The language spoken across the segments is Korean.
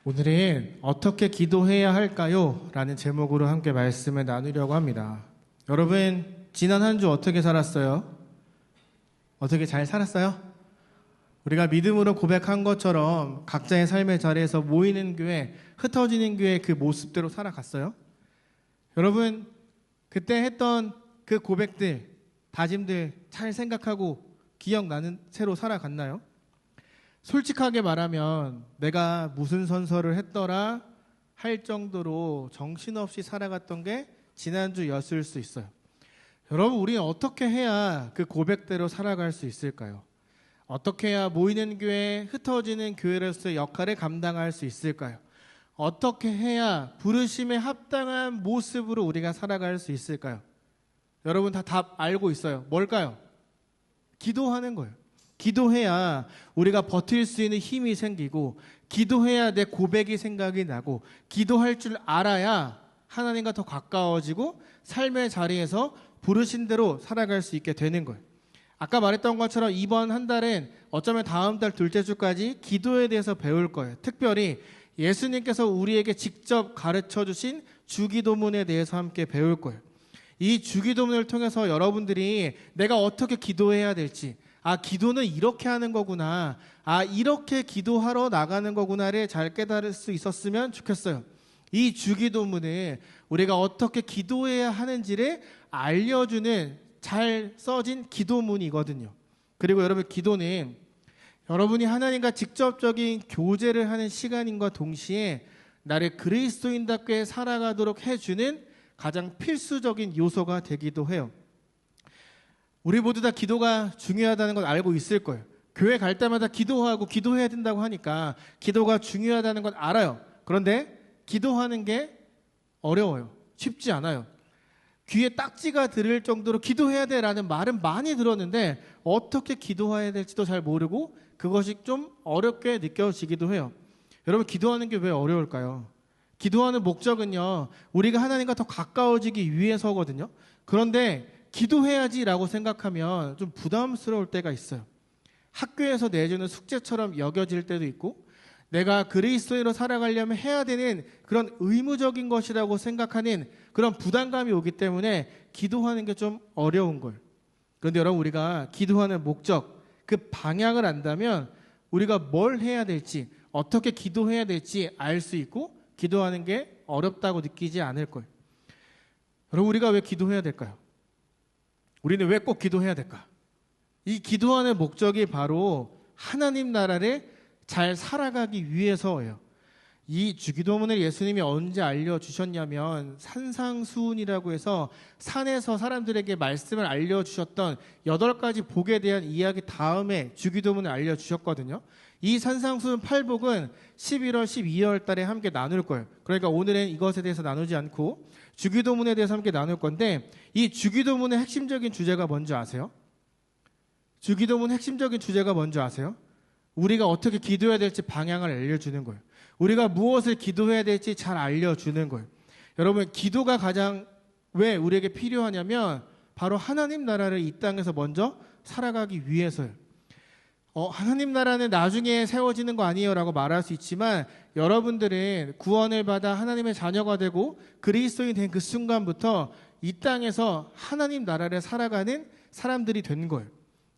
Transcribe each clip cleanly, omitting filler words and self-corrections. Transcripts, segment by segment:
오늘은 어떻게 기도해야 할까요? 라는 제목으로 함께 말씀을 나누려고 합니다. 여러분, 지난 한 주 어떻게 살았어요? 어떻게 잘 살았어요? 우리가 믿음으로 고백한 것처럼 각자의 삶의 자리에서 모이는 교회, 흩어지는 교회 그 모습대로 살아갔어요? 여러분, 그때 했던 그 고백들, 다짐들 잘 생각하고 기억나는 채로 살아갔나요? 솔직하게 말하면 내가 무슨 선서를 했더라 할 정도로 정신없이 살아갔던 게 지난주였을 수 있어요. 여러분, 우리는 어떻게 해야 그 고백대로 살아갈 수 있을까요? 어떻게 해야 모이는 교회, 흩어지는 교회로서의 역할을 감당할 수 있을까요? 어떻게 해야 부르심에 합당한 모습으로 우리가 살아갈 수 있을까요? 여러분 다 답 알고 있어요. 뭘까요? 기도하는 거예요. 기도해야 우리가 버틸 수 있는 힘이 생기고, 기도해야 내 고백이 생각이 나고, 기도할 줄 알아야 하나님과 더 가까워지고 삶의 자리에서 부르신 대로 살아갈 수 있게 되는 거예요. 아까 말했던 것처럼 이번 한 달은 어쩌면 다음 달 둘째 주까지 기도에 대해서 배울 거예요. 특별히 예수님께서 우리에게 직접 가르쳐 주신 주기도문에 대해서 함께 배울 거예요. 이 주기도문을 통해서 여러분들이 내가 어떻게 기도해야 될지, 기도는 이렇게 하는 거구나, 이렇게 기도하러 나가는 거구나를 잘 깨달을 수 있었으면 좋겠어요. 이 주기도문을 우리가 어떻게 기도해야 하는지를 알려주는 잘 써진 기도문이거든요. 그리고 여러분, 기도는 여러분이 하나님과 직접적인 교제를 하는 시간인과 동시에 나를 그리스도인답게 살아가도록 해주는 가장 필수적인 요소가 되기도 해요. 우리 모두 다 기도가 중요하다는 걸 알고 있을 거예요. 교회 갈 때마다 기도하고 기도해야 된다고 하니까 기도가 중요하다는 걸 알아요. 그런데 기도하는 게 어려워요. 쉽지 않아요. 귀에 딱지가 들을 정도로 기도해야 돼라는 말은 많이 들었는데 어떻게 기도해야 될지도 잘 모르고 그것이 좀 어렵게 느껴지기도 해요. 여러분, 기도하는 게 왜 어려울까요? 기도하는 목적은요, 우리가 하나님과 더 가까워지기 위해서거든요. 그런데 기도해야지라고 생각하면 좀 부담스러울 때가 있어요. 학교에서 내주는 숙제처럼 여겨질 때도 있고, 내가 그리스도인으로 살아가려면 해야 되는 그런 의무적인 것이라고 생각하는 그런 부담감이 오기 때문에 기도하는 게 좀 어려운 걸. 그런데 여러분, 우리가 기도하는 목적, 그 방향을 안다면 우리가 뭘 해야 될지, 어떻게 기도해야 될지 알 수 있고 기도하는 게 어렵다고 느끼지 않을 거예요. 여러분, 우리가 왜 기도해야 될까요? 우리는 왜 꼭 기도해야 될까? 이 기도하는 목적이 바로 하나님 나라를 잘 살아가기 위해서예요. 이 주기도문을 예수님이 언제 알려주셨냐면 산상수훈이라고 해서 산에서 사람들에게 말씀을 알려주셨던 8가지 복에 대한 이야기 다음에 주기도문을 알려주셨거든요. 이 산상수훈 8복은 11월, 12월 달에 함께 나눌 거예요. 그러니까 오늘은 이것에 대해서 나누지 않고 주기도문에 대해서 함께 나눌 건데, 이 주기도문의 핵심적인 주제가 뭔지 아세요? 주기도문 핵심적인 주제가 뭔지 아세요? 우리가 어떻게 기도해야 될지 방향을 알려주는 거예요. 우리가 무엇을 기도해야 될지 잘 알려주는 거예요. 여러분, 기도가 가장 왜 우리에게 필요하냐면 바로 하나님 나라를 이 땅에서 먼저 살아가기 위해서요. 하나님 나라는 나중에 세워지는 거 아니에요 라고 말할 수 있지만, 여러분들은 구원을 받아 하나님의 자녀가 되고 그리스도인이 된 그 순간부터 이 땅에서 하나님 나라를 살아가는 사람들이 된 거예요.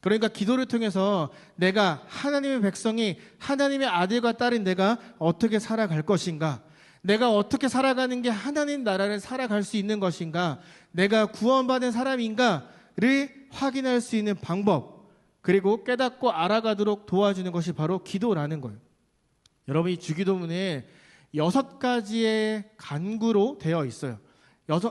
그러니까 기도를 통해서 내가 하나님의 백성이, 하나님의 아들과 딸인 내가 어떻게 살아갈 것인가, 내가 어떻게 살아가는 게 하나님 나라를 살아갈 수 있는 것인가, 내가 구원받은 사람인가를 확인할 수 있는 방법, 그리고 깨닫고 알아가도록 도와주는 것이 바로 기도라는 거예요. 여러분, 이 주기도문에 6가지의 간구로 되어 있어요.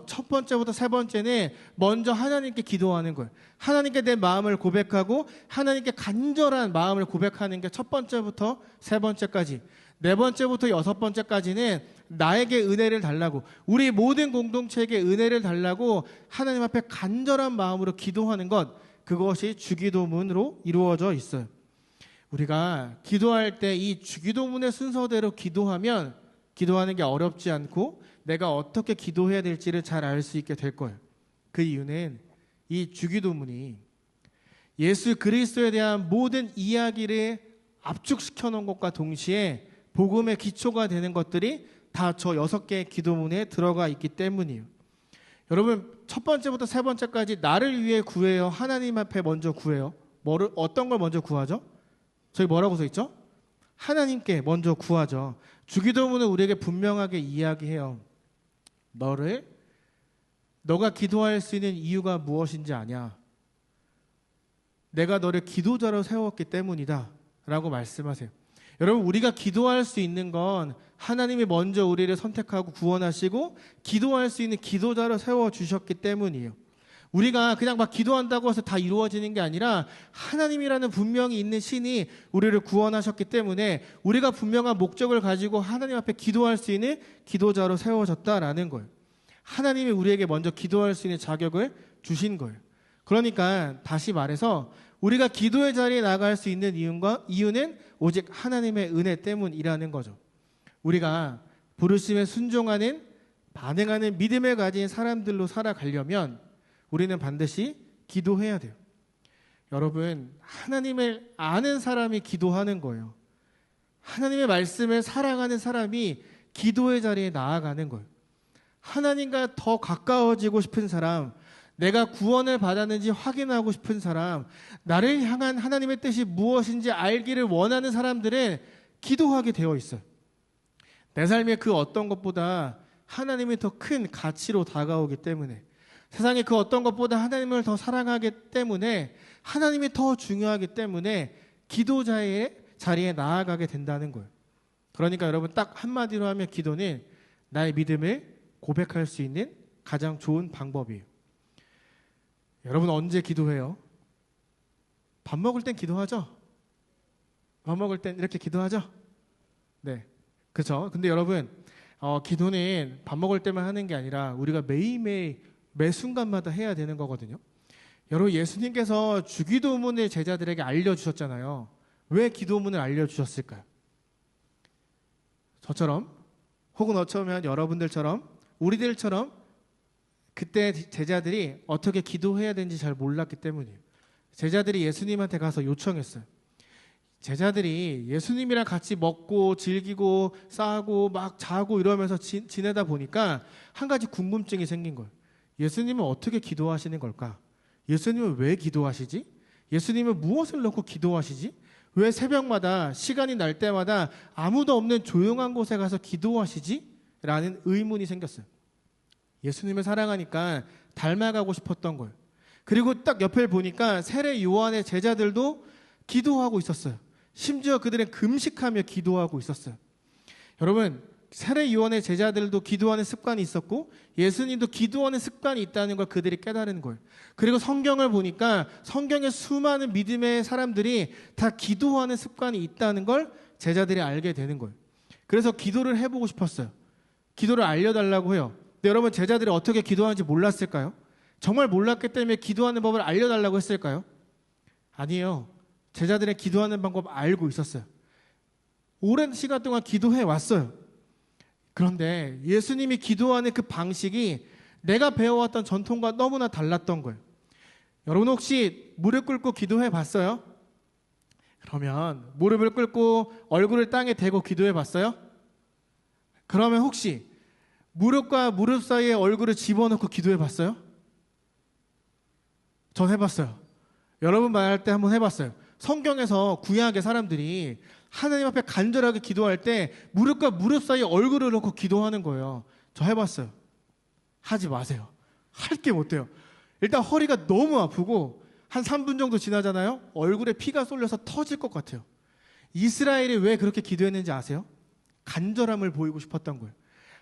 첫 번째부터 세 번째는 먼저 하나님께 기도하는 거예요. 하나님께 내 마음을 고백하고 하나님께 간절한 마음을 고백하는 게 첫 번째부터 세 번째까지. 네 번째부터 6번째까지는 나에게 은혜를 달라고, 우리 모든 공동체에게 은혜를 달라고 하나님 앞에 간절한 마음으로 기도하는 것, 그것이 주기도문으로 이루어져 있어요. 우리가 기도할 때 이 주기도문의 순서대로 기도하면 기도하는 게 어렵지 않고 내가 어떻게 기도해야 될지를 잘 알 수 있게 될 거예요. 그 이유는 이 주기도문이 예수 그리스도에 대한 모든 이야기를 압축시켜 놓은 것과 동시에 복음의 기초가 되는 것들이 다 저 6개의 기도문에 들어가 있기 때문이에요. 여러분, 첫 번째부터 세 번째까지 나를 위해 구해요. 하나님 앞에 먼저 구해요. 어떤 걸 먼저 구하죠? 저기 뭐라고 써 있죠? 하나님께 먼저 구하죠. 주기도문은 우리에게 분명하게 이야기해요. 너가 기도할 수 있는 이유가 무엇인지 아냐? 내가 너를 기도자로 세웠기 때문이다 라고 말씀하세요. 여러분, 우리가 기도할 수 있는 건 하나님이 먼저 우리를 선택하고 구원하시고 기도할 수 있는 기도자로 세워주셨기 때문이에요. 우리가 그냥 막 기도한다고 해서 다 이루어지는 게 아니라 하나님이라는 분명히 있는 신이 우리를 구원하셨기 때문에 우리가 분명한 목적을 가지고 하나님 앞에 기도할 수 있는 기도자로 세워졌다라는 거예요. 하나님이 우리에게 먼저 기도할 수 있는 자격을 주신 거예요. 그러니까 다시 말해서 우리가 기도의 자리에 나갈 수 있는 이유는 오직 하나님의 은혜 때문이라는 거죠. 우리가 부르심에 순종하는, 반응하는 믿음을 가진 사람들로 살아가려면 우리는 반드시 기도해야 돼요. 여러분, 하나님을 아는 사람이 기도하는 거예요. 하나님의 말씀을 사랑하는 사람이 기도의 자리에 나아가는 거예요. 하나님과 더 가까워지고 싶은 사람, 내가 구원을 받았는지 확인하고 싶은 사람, 나를 향한 하나님의 뜻이 무엇인지 알기를 원하는 사람들은 기도하게 되어 있어요. 내 삶의 그 어떤 것보다 하나님이 더 큰 가치로 다가오기 때문에, 세상의 그 어떤 것보다 하나님을 더 사랑하기 때문에, 하나님이 더 중요하기 때문에 기도자의 자리에 나아가게 된다는 거예요. 그러니까 여러분, 딱 한마디로 하면 기도는 나의 믿음을 고백할 수 있는 가장 좋은 방법이에요. 여러분, 언제 기도해요? 밥 먹을 땐 기도하죠? 밥 먹을 땐 이렇게 기도하죠? 네, 그렇죠. 근데 여러분, 기도는 밥 먹을 때만 하는 게 아니라 우리가 매일매일 매 순간마다 해야 되는 거거든요. 여러분, 예수님께서 주기도문을 제자들에게 알려주셨잖아요. 왜 기도문을 알려주셨을까요? 저처럼, 혹은 어쩌면 여러분들처럼, 우리들처럼 그때 제자들이 어떻게 기도해야 되는지 잘 몰랐기 때문이에요. 제자들이 예수님한테 가서 요청했어요. 제자들이 예수님이랑 같이 먹고 즐기고 싸고 막 자고 이러면서 지내다 보니까 한 가지 궁금증이 생긴 거예요. 예수님은 어떻게 기도하시는 걸까? 예수님은 왜 기도하시지? 예수님은 무엇을 놓고 기도하시지? 왜 새벽마다 시간이 날 때마다 아무도 없는 조용한 곳에 가서 기도하시지? 라는 의문이 생겼어요. 예수님을 사랑하니까 닮아가고 싶었던 거예요. 그리고 딱 옆을 보니까 세례 요한의 제자들도 기도하고 있었어요. 심지어 그들은 금식하며 기도하고 있었어요. 여러분, 세례 요한의 제자들도 기도하는 습관이 있었고 예수님도 기도하는 습관이 있다는 걸 그들이 깨달은 거예요. 그리고 성경을 보니까 성경의 수많은 믿음의 사람들이 다 기도하는 습관이 있다는 걸 제자들이 알게 되는 거예요. 그래서 기도를 해보고 싶었어요. 기도를 알려달라고 해요. 근데 여러분, 제자들이 어떻게 기도하는지 몰랐을까요? 정말 몰랐기 때문에 기도하는 법을 알려달라고 했을까요? 아니에요. 제자들의 기도하는 방법 알고 있었어요. 오랜 시간 동안 기도해 왔어요. 그런데 예수님이 기도하는 그 방식이 내가 배워왔던 전통과 너무나 달랐던 거예요. 여러분, 혹시 무릎 꿇고 기도해 봤어요? 그러면 무릎을 꿇고 얼굴을 땅에 대고 기도해 봤어요? 그러면 혹시 무릎과 무릎 사이에 얼굴을 집어넣고 기도해 봤어요? 전 해봤어요. 여러분 말할 때 한번 해봤어요. 성경에서 구약의 사람들이 하나님 앞에 간절하게 기도할 때 무릎과 무릎 사이에 얼굴을 넣고 기도하는 거예요. 저 해봤어요. 하지 마세요. 할 게 못 돼요. 일단 허리가 너무 아프고 한 3분 정도 지나잖아요. 얼굴에 피가 쏠려서 터질 것 같아요. 이스라엘이 왜 그렇게 기도했는지 아세요? 간절함을 보이고 싶었던 거예요.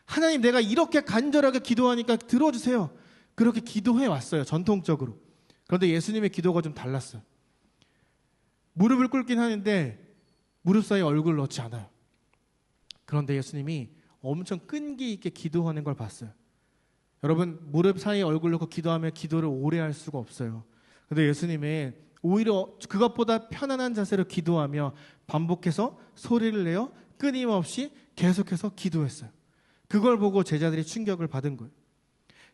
하나님, 내가 이렇게 간절하게 기도하니까 들어주세요. 그렇게 기도해 왔어요, 전통적으로. 그런데 예수님의 기도가 좀 달랐어요. 무릎을 꿇긴 하는데 무릎 사이에 얼굴을 넣지 않아요. 그런데 예수님이 엄청 끈기 있게 기도하는 걸 봤어요. 여러분, 무릎 사이에 얼굴 넣고 기도하면 기도를 오래 할 수가 없어요. 그런데 예수님은 오히려 그것보다 편안한 자세로 기도하며 반복해서 소리를 내어 끊임없이 계속해서 기도했어요. 그걸 보고 제자들이 충격을 받은 거예요.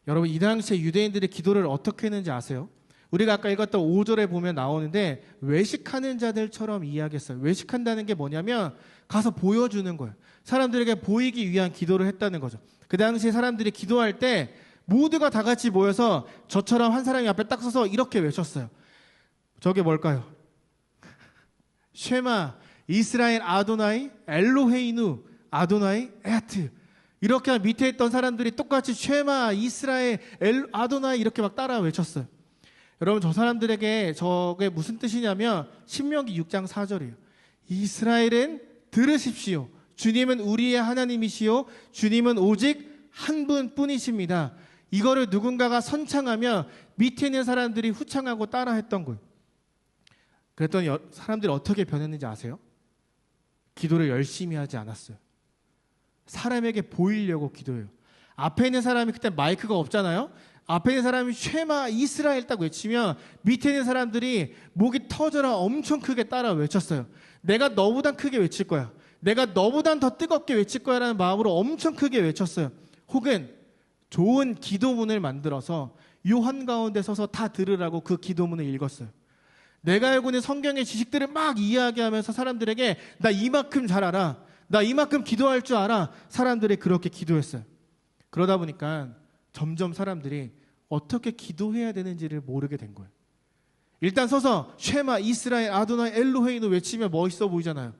여러분, 이 당시에 유대인들의 기도를 어떻게 했는지 아세요? 우리가 아까 읽었던 5절에 보면 나오는데 외식하는 자들처럼 이야기했어요. 외식한다는 게 뭐냐면 가서 보여주는 거예요. 사람들에게 보이기 위한 기도를 했다는 거죠. 그 당시에 사람들이 기도할 때 모두가 다 같이 모여서 저처럼 한 사람이 앞에 딱 서서 이렇게 외쳤어요. 저게 뭘까요? 쉐마 이스라엘 아도나이 엘로헤이누 아도나이 에하트. 이렇게 밑에 있던 사람들이 똑같이 쉐마 이스라엘 아도나이 이렇게 막 따라 외쳤어요. 여러분, 저 사람들에게 저게 무슨 뜻이냐면 신명기 6장 4절이에요. 이스라엘은 들으십시오. 주님은 우리의 하나님이시요 주님은 오직 한 분뿐이십니다. 이거를 누군가가 선창하면 밑에 있는 사람들이 후창하고 따라했던 거예요. 그랬더니 사람들이 어떻게 변했는지 아세요? 기도를 열심히 하지 않았어요. 사람에게 보이려고 기도해요. 앞에 있는 사람이 그때 마이크가 없잖아요. 앞에 있는 사람이 쉐마 이스라엘 딱 외치면 밑에 있는 사람들이 목이 터져라 엄청 크게 따라 외쳤어요. 내가 너보단 크게 외칠 거야. 내가 너보단 더 뜨겁게 외칠 거야 라는 마음으로 엄청 크게 외쳤어요. 혹은 좋은 기도문을 만들어서 요 한가운데 서서 다 들으라고 그 기도문을 읽었어요. 내가 알고 있는 성경의 지식들을 막 이야기하면서 사람들에게 나 이만큼 잘 알아. 나 이만큼 기도할 줄 알아. 사람들이 그렇게 기도했어요. 그러다 보니까 점점 사람들이 어떻게 기도해야 되는지를 모르게 된 거예요. 일단 서서 쉐마 이스라엘 아도나이 엘로헤이누 외치면 멋있어 보이잖아요.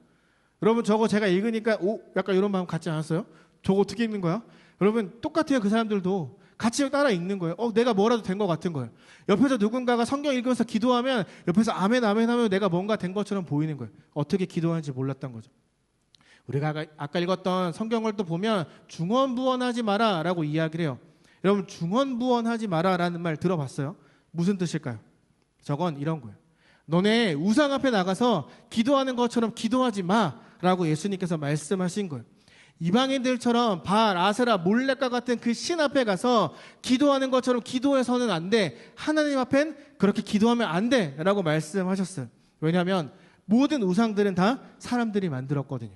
여러분, 저거 제가 읽으니까 약간 이런 마음 갖지 않았어요? 저거 어떻게 읽는 거야? 여러분, 똑같아요. 그 사람들도 같이 따라 읽는 거예요. 내가 뭐라도 된 것 같은 거예요. 옆에서 누군가가 성경 읽으면서 기도하면 옆에서 아멘 아멘 하면 내가 뭔가 된 것처럼 보이는 거예요. 어떻게 기도하는지 몰랐던 거죠. 우리가 아까 읽었던 성경을 또 보면 중언부언하지 마라 라고 이야기를 해요. 여러분, 중언부언하지 마라 라는 말 들어봤어요? 무슨 뜻일까요? 저건 이런 거예요. 너네 우상 앞에 나가서 기도하는 것처럼 기도하지 마 라고 예수님께서 말씀하신 거예요. 이방인들처럼 바알, 아세라, 몰렉과 같은 그 신 앞에 가서 기도하는 것처럼 기도해서는 안 돼. 하나님 앞엔 그렇게 기도하면 안 돼 라고 말씀하셨어요. 왜냐하면 모든 우상들은 다 사람들이 만들었거든요.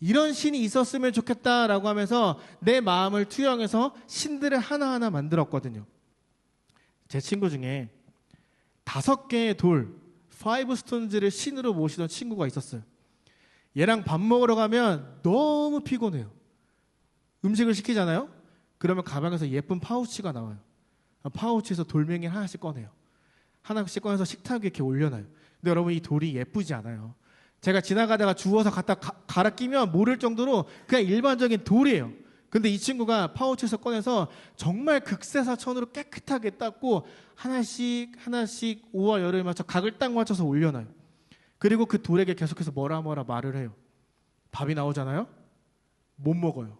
이런 신이 있었으면 좋겠다라고 하면서 내 마음을 투영해서 신들을 하나하나 만들었거든요. 제 친구 중에 5개의 돌, 5스톤즈를 신으로 모시던 친구가 있었어요. 얘랑 밥 먹으러 가면 너무 피곤해요. 음식을 시키잖아요. 그러면 가방에서 예쁜 파우치가 나와요. 파우치에서 돌멩이 하나씩 꺼내요. 하나씩 꺼내서 식탁 위에 이렇게 올려놔요. 근데 여러분, 이 돌이 예쁘지 않아요. 제가 지나가다가 주워서 갖다 갈아 끼면 모를 정도로 그냥 일반적인 돌이에요. 근데 이 친구가 파우치에서 꺼내서 정말 극세사천으로 깨끗하게 닦고 하나씩 5월 열을 맞춰 각을 딱 맞춰서 올려놔요. 그리고 그 돌에게 계속해서 뭐라 말을 해요. 밥이 나오잖아요. 못 먹어요.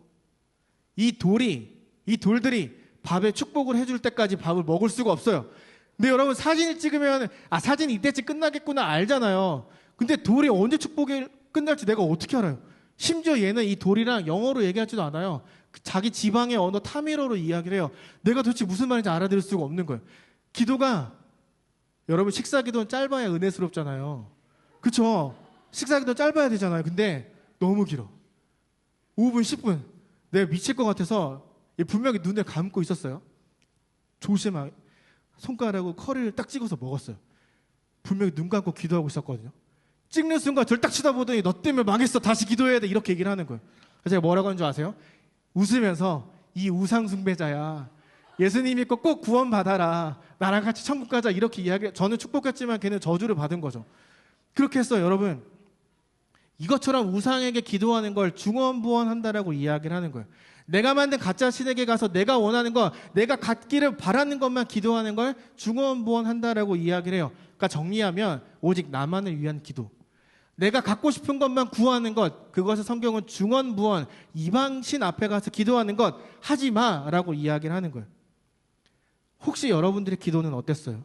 이 돌들이 밥에 축복을 해줄 때까지 밥을 먹을 수가 없어요. 근데 여러분, 사진을 찍으면 사진이 이때쯤 끝나겠구나 알잖아요. 근데 돌이 언제 축복이 끝날지 내가 어떻게 알아요? 심지어 얘는 이 돌이랑 영어로 얘기하지도 않아요. 자기 지방의 언어 타미로로 이야기를 해요. 내가 도대체 무슨 말인지 알아들을 수가 없는 거예요. 기도가, 여러분, 식사기도는 짧아야 은혜스럽잖아요. 그쵸? 식사기도 짧아야 되잖아요. 근데 너무 길어. 5분, 10분. 내가 미칠 것 같아서 분명히 눈을 감고 있었어요. 조심하게 손가락으로 커리를 딱 찍어서 먹었어요. 분명히 눈 감고 기도하고 있었거든요. 찍는 순간 저를 딱 쳐다보더니 너 때문에 망했어. 다시 기도해야 돼. 이렇게 얘기를 하는 거예요. 그래서 제가 뭐라고 하는 줄 아세요? 웃으면서 이 우상 숭배자야. 예수님 믿고 꼭 구원 받아라. 나랑 같이 천국 가자. 이렇게 이야기. 저는 축복했지만 걔는 저주를 받은 거죠. 그렇게 했어요. 여러분, 이것처럼 우상에게 기도하는 걸 중언부언한다라고 이야기를 하는 거예요. 내가 만든 가짜 신에게 가서 내가 원하는 거, 내가 갖기를 바라는 것만 기도하는 걸 중언부언한다라고 이야기를 해요. 그러니까 정리하면 오직 나만을 위한 기도. 내가 갖고 싶은 것만 구하는 것, 그것을 성경은 중언부언, 이방신 앞에 가서 기도하는 것 하지 마라고 이야기를 하는 거예요. 혹시 여러분들의 기도는 어땠어요?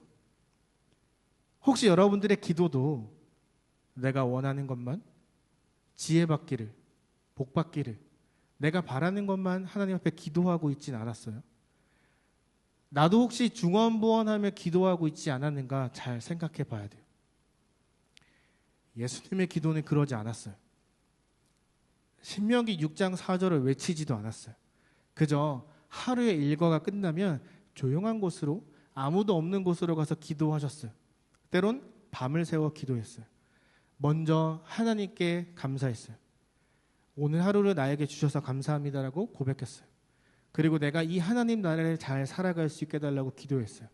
혹시 여러분들의 기도도 내가 원하는 것만, 지혜받기를, 복받기를, 내가 바라는 것만 하나님 앞에 기도하고 있진 않았어요? 나도 혹시 중언부언하며 기도하고 있지 않았는가 잘 생각해 봐야 돼요. 예수님의 기도는 그러지 않았어요. 신명기 6장 4절을 외치지도 않았어요. 그저 하루의 일과가 끝나면 조용한 곳으로 아무도 없는 곳으로 가서 기도하셨어요. 때론 밤을 새워 기도했어요. 먼저 하나님께 감사했어요. 오늘 하루를 나에게 주셔서 감사합니다라고 고백했어요. 그리고 내가 이 하나님 나라를 잘 살아갈 수 있게 해달라고 기도했어요.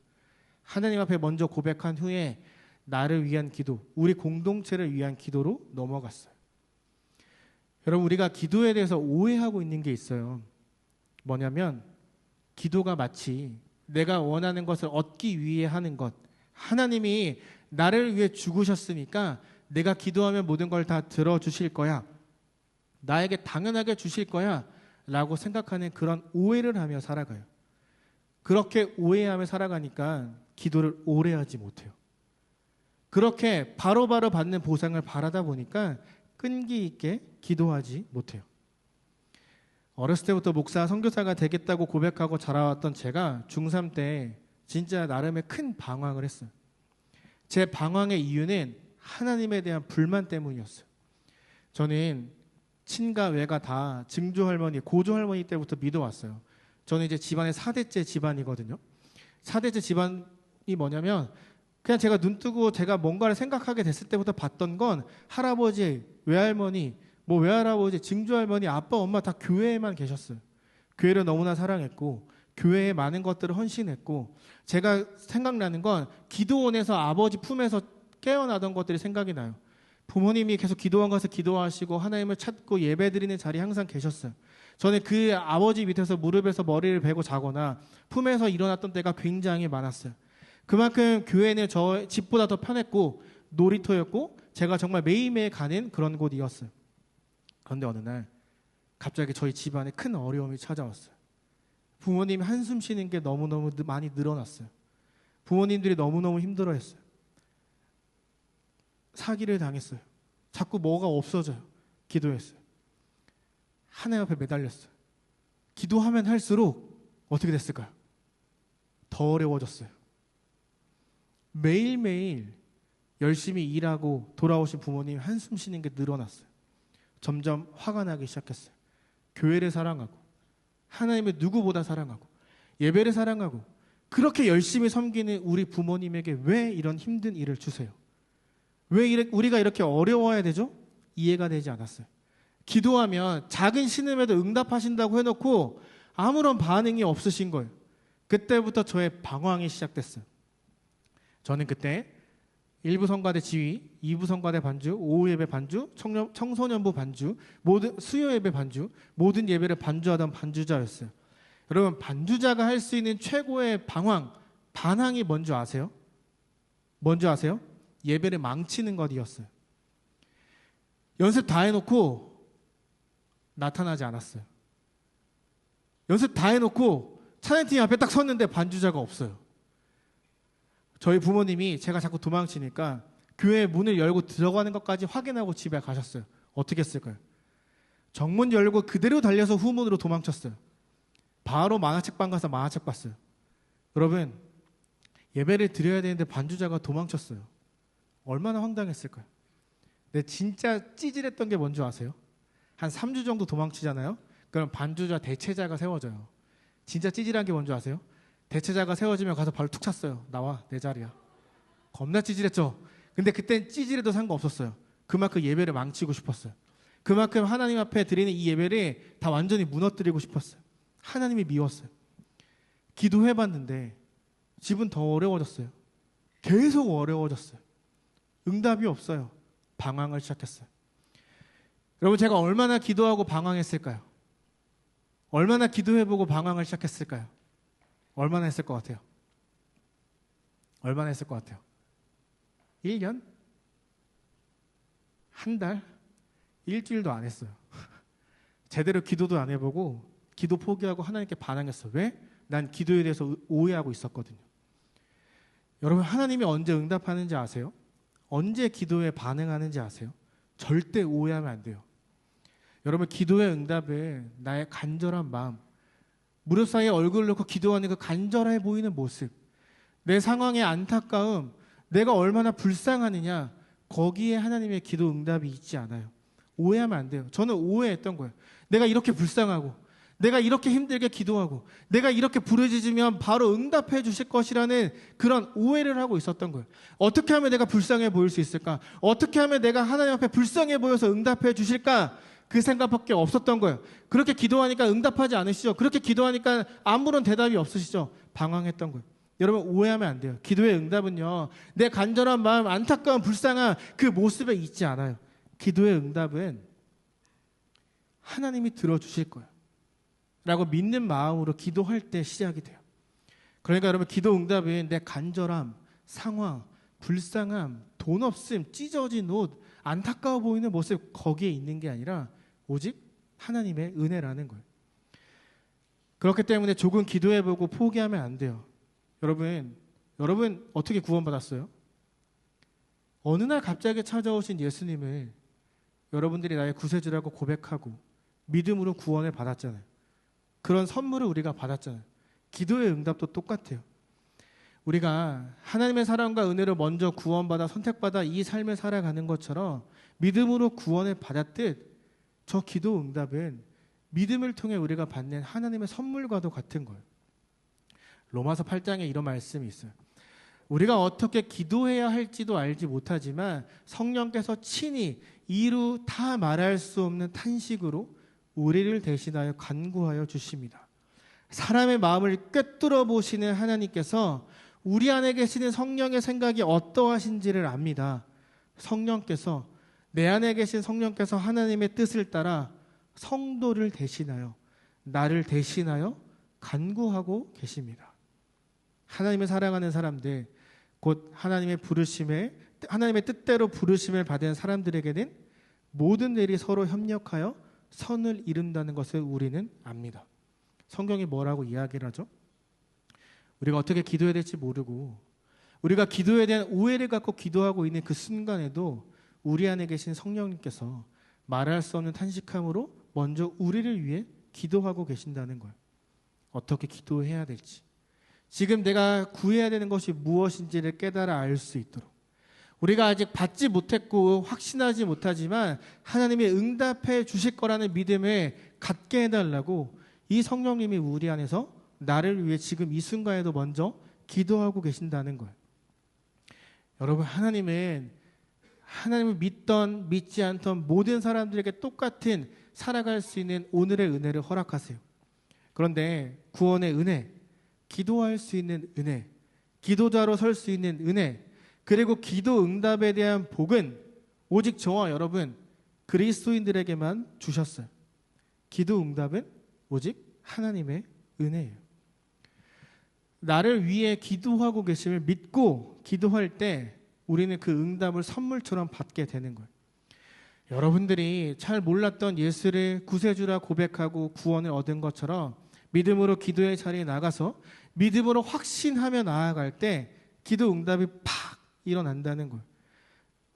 하나님 앞에 먼저 고백한 후에 나를 위한 기도, 우리 공동체를 위한 기도로 넘어갔어요. 여러분, 우리가 기도에 대해서 오해하고 있는 게 있어요. 뭐냐면 기도가 마치 내가 원하는 것을 얻기 위해 하는 것, 하나님이 나를 위해 죽으셨으니까 내가 기도하면 모든 걸 다 들어주실 거야, 나에게 당연하게 주실 거야 라고 생각하는 그런 오해를 하며 살아가요. 그렇게 오해하며 살아가니까 기도를 오래 하지 못해요. 그렇게 바로바로 받는 보상을 바라다 보니까 끈기 있게 기도하지 못해요. 어렸을 때부터 목사, 선교사가 되겠다고 고백하고 자라왔던 제가 중3 때 진짜 나름의 큰 방황을 했어요. 제 방황의 이유는 하나님에 대한 불만 때문이었어요. 저는 친가 외가 다 증조할머니, 고조할머니 때부터 믿어왔어요. 저는 이제 집안의 4대째 집안이거든요. 4대째 집안이 뭐냐면 그냥 제가 눈 뜨고 제가 뭔가를 생각하게 됐을 때부터 봤던 건 할아버지, 외할머니, 외할아버지, 증조할머니, 아빠, 엄마 다 교회에만 계셨어요. 교회를 너무나 사랑했고 교회에 많은 것들을 헌신했고, 제가 생각나는 건 기도원에서 아버지 품에서 깨어나던 것들이 생각이 나요. 부모님이 계속 기도원 가서 기도하시고 하나님을 찾고 예배드리는 자리에 항상 계셨어요. 저는 그 아버지 밑에서 무릎에서 머리를 베고 자거나 품에서 일어났던 때가 굉장히 많았어요. 그만큼 교회는 저 집보다 더 편했고 놀이터였고 제가 정말 매일매일 가는 그런 곳이었어요. 그런데 어느 날 갑자기 저희 집안에 큰 어려움이 찾아왔어요. 부모님이 한숨 쉬는 게 너무너무 많이 늘어났어요. 부모님들이 너무너무 힘들어했어요. 사기를 당했어요. 자꾸 뭐가 없어져요. 기도했어요. 하나님 앞에 매달렸어요. 기도하면 할수록 어떻게 됐을까요? 더 어려워졌어요. 매일매일 열심히 일하고 돌아오신 부모님 한숨 쉬는 게 늘어났어요. 점점 화가 나기 시작했어요. 교회를 사랑하고 하나님을 누구보다 사랑하고 예배를 사랑하고 그렇게 열심히 섬기는 우리 부모님에게 왜 이런 힘든 일을 주세요? 왜 우리가 이렇게 어려워야 되죠? 이해가 되지 않았어요. 기도하면 작은 신음에도 응답하신다고 해놓고 아무런 반응이 없으신 거예요. 그때부터 저의 방황이 시작됐어요. 저는 그때 1부 성가대 지휘, 2부 성가대 반주, 오후 예배 반주, 청소년부 반주, 모든 수요 예배 반주, 모든 예배를 반주하던 반주자였어요. 여러분, 반주자가 할 수 있는 최고의 반항이 뭔지 아세요? 뭔지 아세요? 예배를 망치는 것이었어요. 연습 다 해놓고 나타나지 않았어요. 연습 다 해놓고 찬양팀 앞에 딱 섰는데 반주자가 없어요. 저희 부모님이 제가 자꾸 도망치니까 교회 문을 열고 들어가는 것까지 확인하고 집에 가셨어요. 어떻게 했을까요? 정문 열고 그대로 달려서 후문으로 도망쳤어요. 바로 만화책방 가서 만화책 봤어요. 여러분, 예배를 드려야 되는데 반주자가 도망쳤어요. 얼마나 황당했을까요? 근데 진짜 찌질했던 게 뭔지 아세요? 한 3주 정도 도망치잖아요. 그럼 반주자 대체자가 세워져요. 진짜 찌질한 게 뭔지 아세요? 대체자가 세워지면 가서 바로 툭 찼어요. 나와, 내 자리야. 겁나 찌질했죠? 근데 그땐 찌질해도 상관없었어요. 그만큼 예배를 망치고 싶었어요. 그만큼 하나님 앞에 드리는 이 예배를 다 완전히 무너뜨리고 싶었어요. 하나님이 미웠어요. 기도해봤는데 집은 더 어려워졌어요. 계속 어려워졌어요. 응답이 없어요. 방황을 시작했어요. 여러분, 제가 얼마나 기도하고 방황했을까요? 얼마나 기도해보고 방황을 시작했을까요? 얼마나 했을 것 같아요? 얼마나 했을 것 같아요? 1년? 한 달? 일주일도 안 했어요. 제대로 기도도 안 해보고 기도 포기하고 하나님께 반항했어요. 왜? 난 기도에 대해서 오해하고 있었거든요. 여러분, 하나님이 언제 응답하는지 아세요? 언제 기도에 반응하는지 아세요? 절대 오해하면 안 돼요. 여러분, 기도의 응답은 나의 간절한 마음, 무릎 사이에 얼굴을 놓고 기도하는 그 간절해 보이는 모습, 내 상황의 안타까움, 내가 얼마나 불쌍하느냐, 거기에 하나님의 기도 응답이 있지 않아요. 오해하면 안 돼요. 저는 오해했던 거예요. 내가 이렇게 불쌍하고 내가 이렇게 힘들게 기도하고 내가 이렇게 부르짖으면 바로 응답해 주실 것이라는 그런 오해를 하고 있었던 거예요. 어떻게 하면 내가 불쌍해 보일 수 있을까? 어떻게 하면 내가 하나님 앞에 불쌍해 보여서 응답해 주실까? 그 생각밖에 없었던 거예요. 그렇게 기도하니까 응답하지 않으시죠? 그렇게 기도하니까 아무런 대답이 없으시죠? 방황했던 거예요. 여러분, 오해하면 안 돼요. 기도의 응답은요, 내 간절한 마음, 안타까운 불쌍한 그 모습에 있지 않아요. 기도의 응답은 하나님이 들어주실 거예요 라고 믿는 마음으로 기도할 때 시작이 돼요. 그러니까 여러분, 기도 응답은 내 간절함, 상황, 불쌍함, 돈 없음, 찢어진 옷, 안타까워 보이는 모습, 거기에 있는 게 아니라 오직 하나님의 은혜라는 거예요. 그렇기 때문에 조금 기도해보고 포기하면 안 돼요. 여러분 어떻게 구원받았어요? 어느 날 갑자기 찾아오신 예수님을 여러분들이 나의 구세주라고 고백하고 믿음으로 구원을 받았잖아요. 그런 선물을 우리가 받았잖아요. 기도의 응답도 똑같아요. 우리가 하나님의 사랑과 은혜로 먼저 구원받아 선택받아 이 삶을 살아가는 것처럼 믿음으로 구원을 받았듯 저 기도 응답은 믿음을 통해 우리가 받는 하나님의 선물과도 같은 거예요. 로마서 8장에 이런 말씀이 있어요. 우리가 어떻게 기도해야 할지도 알지 못하지만 성령께서 친히 이루 다 말할 수 없는 탄식으로 우리를 대신하여 간구하여 주십니다. 사람의 마음을 꿰뚫어 보시는 하나님께서 우리 안에 계시는 성령의 생각이 어떠하신지를 압니다. 성령께서, 내 안에 계신 성령께서 하나님의 뜻을 따라 성도를 대신하여, 나를 대신하여 간구하고 계십니다. 하나님을 사랑하는 사람들, 곧 하나님의 부르심에, 하나님의 뜻대로 부르심을 받은 사람들에게는 모든 일이 서로 협력하여 선을 이룬다는 것을 우리는 압니다. 성경이 뭐라고 이야기를 하죠? 우리가 어떻게 기도해야 될지 모르고 우리가 기도에 대한 오해를 갖고 기도하고 있는 그 순간에도 우리 안에 계신 성령님께서 말할 수 없는 탄식함으로 먼저 우리를 위해 기도하고 계신다는 거예요. 어떻게 기도해야 될지, 지금 내가 구해야 되는 것이 무엇인지를 깨달아 알 수 있도록, 우리가 아직 받지 못했고 확신하지 못하지만 하나님이 응답해 주실 거라는 믿음을 갖게 해달라고 이 성령님이 우리 안에서 나를 위해 지금 이 순간에도 먼저 기도하고 계신다는 거예요. 여러분, 하나님을 믿던 믿지 않던 모든 사람들에게 똑같은 살아갈 수 있는 오늘의 은혜를 허락하세요. 그런데 구원의 은혜, 기도할 수 있는 은혜, 기도자로 설 수 있는 은혜, 그리고 기도 응답에 대한 복은 오직 저와 여러분 그리스도인들에게만 주셨어요. 기도 응답은 오직 하나님의 은혜예요. 나를 위해 기도하고 계심을 믿고 기도할 때 우리는 그 응답을 선물처럼 받게 되는 거예요. 여러분들이 잘 몰랐던 예수를 구세주라 고백하고 구원을 얻은 것처럼 믿음으로 기도의 자리에 나가서 믿음으로 확신하며 나아갈 때 기도 응답이 팍 일어난다는 거예요.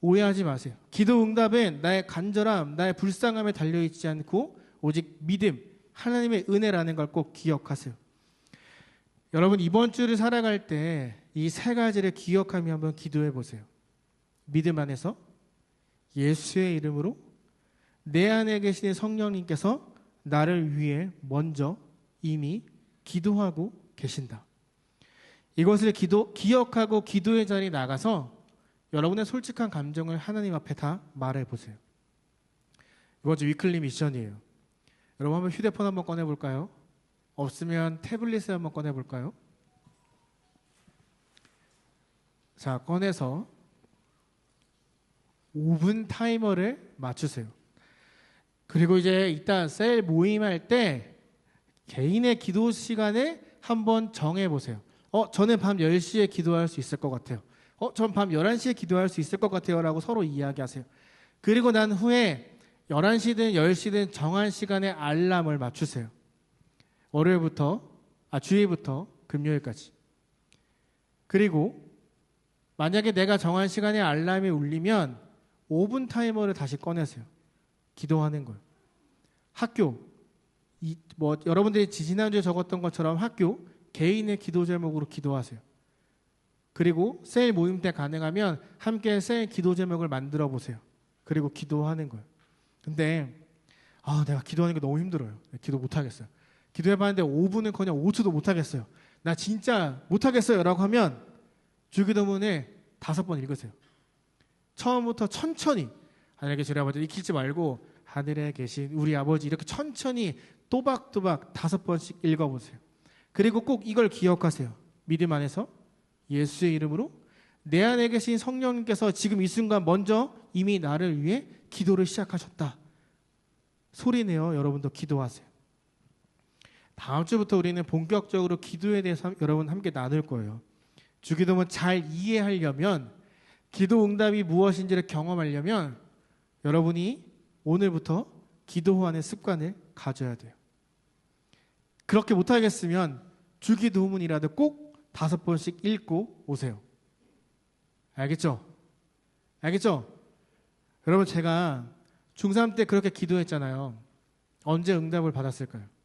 오해하지 마세요. 기도 응답은 나의 간절함, 나의 불쌍함에 달려있지 않고 오직 믿음, 하나님의 은혜라는 걸 꼭 기억하세요. 여러분, 이번 주를 살아갈 때 이 세 가지를 기억하며 한번 기도해 보세요. 믿음 안에서, 예수의 이름으로, 내 안에 계시는 성령님께서 나를 위해 먼저 이미 기도하고 계신다. 이것을 기억하고 기도의 자리에 나가서 여러분의 솔직한 감정을 하나님 앞에 다 말해 보세요. 이번 주 위클리 미션이에요. 여러분, 한번 휴대폰 한번 꺼내볼까요? 없으면 태블릿을 한번 꺼내볼까요? 자, 꺼내서 5분 타이머를 맞추세요. 그리고 이제 이따 셀 모임할 때 개인의 기도 시간을 한번 정해보세요. 저는 밤 10시에 기도할 수 있을 것 같아요. 전 밤 11시에 기도할 수 있을 것 같아요 라고 서로 이야기하세요. 그리고 난 후에 11시든 10시든 정한 시간에 알람을 맞추세요. 주일부터 금요일까지. 그리고 만약에 내가 정한 시간에 알람이 울리면 5분 타이머를 다시 꺼내세요. 기도하는 거예요. 학교, 여러분들이 지난주에 적었던 것처럼 학교, 개인의 기도 제목으로 기도하세요. 그리고 셀 모임 때 가능하면 함께 셀 기도 제목을 만들어 보세요. 그리고 기도하는 거예요. 근데 내가 기도하는 게 너무 힘들어요. 기도 못 하겠어요. 기도해봤는데 5분은커녕 5초도 못하겠어요. 나 진짜 못하겠어요 라고 하면 주기도문을 5번 읽으세요. 처음부터 천천히 하늘에 계신 우리 아버지 익히지 말고 하늘에 계신 우리 아버지 이렇게 천천히 또박또박 5번씩 읽어보세요. 그리고 꼭 이걸 기억하세요. 믿음 안에서 예수의 이름으로 내 안에 계신 성령님께서 지금 이 순간 먼저 이미 나를 위해 기도를 시작하셨다. 소리내어 여러분도 기도하세요. 다음 주부터 우리는 본격적으로 기도에 대해서 여러분 함께 나눌 거예요. 주기도문 잘 이해하려면 기도 응답이 무엇인지를 경험하려면 여러분이 오늘부터 기도하는 습관을 가져야 돼요. 그렇게 못하겠으면 주기도문이라도 꼭 5번씩 읽고 오세요. 알겠죠? 알겠죠? 여러분 제가 중3 때 그렇게 기도했잖아요. 언제 응답을 받았을까요?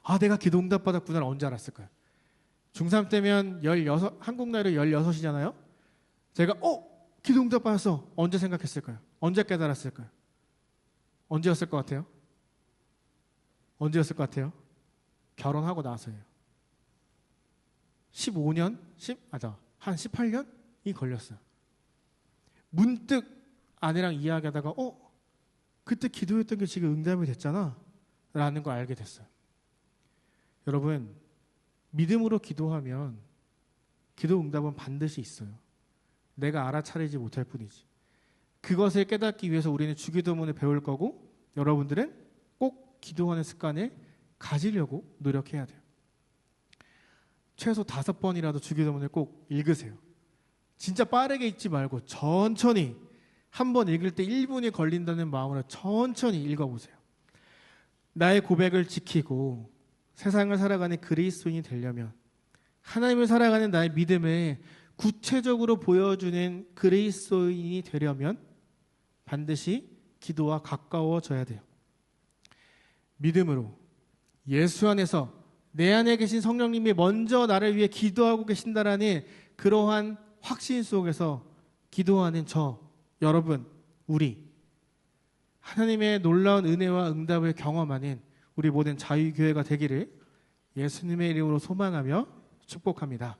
아, 내가 기도 응답 받았구나 언제 알았을까요? 중3 때면 한국 나이로 16이잖아요. 제가 기도 응답 받았어. 언제 생각했을까요? 언제 깨달았을까요? 언제였을 것 같아요? 언제였을 것 같아요? 결혼하고 나서예요. 15년? 한 18년이 걸렸어요. 문득 아내랑 이야기하다가 그때 기도했던 게 지금 응답이 됐잖아 라는 걸 알게 됐어요. 여러분 믿음으로 기도하면 기도 응답은 반드시 있어요. 내가 알아차리지 못할 뿐이지. 그것을 깨닫기 위해서 우리는 주기도문을 배울 거고 여러분들은 꼭 기도하는 습관을 가지려고 노력해야 돼요. 최소 5번이라도 주기도문을 꼭 읽으세요. 진짜 빠르게 읽지 말고 천천히 한 번 읽을 때 1분이 걸린다는 마음으로 천천히 읽어보세요. 나의 고백을 지키고 세상을 살아가는 그리스도인이 되려면 하나님을 살아가는 나의 믿음을 구체적으로 보여주는 그리스도인이 되려면 반드시 기도와 가까워져야 돼요. 믿음으로 예수 안에서 내 안에 계신 성령님이 먼저 나를 위해 기도하고 계신다라는 그러한 확신 속에서 기도하는 여러분, 우리 하나님의 놀라운 은혜와 응답을 경험하는 우리 모든 자유교회가 되기를 예수님의 이름으로 소망하며 축복합니다.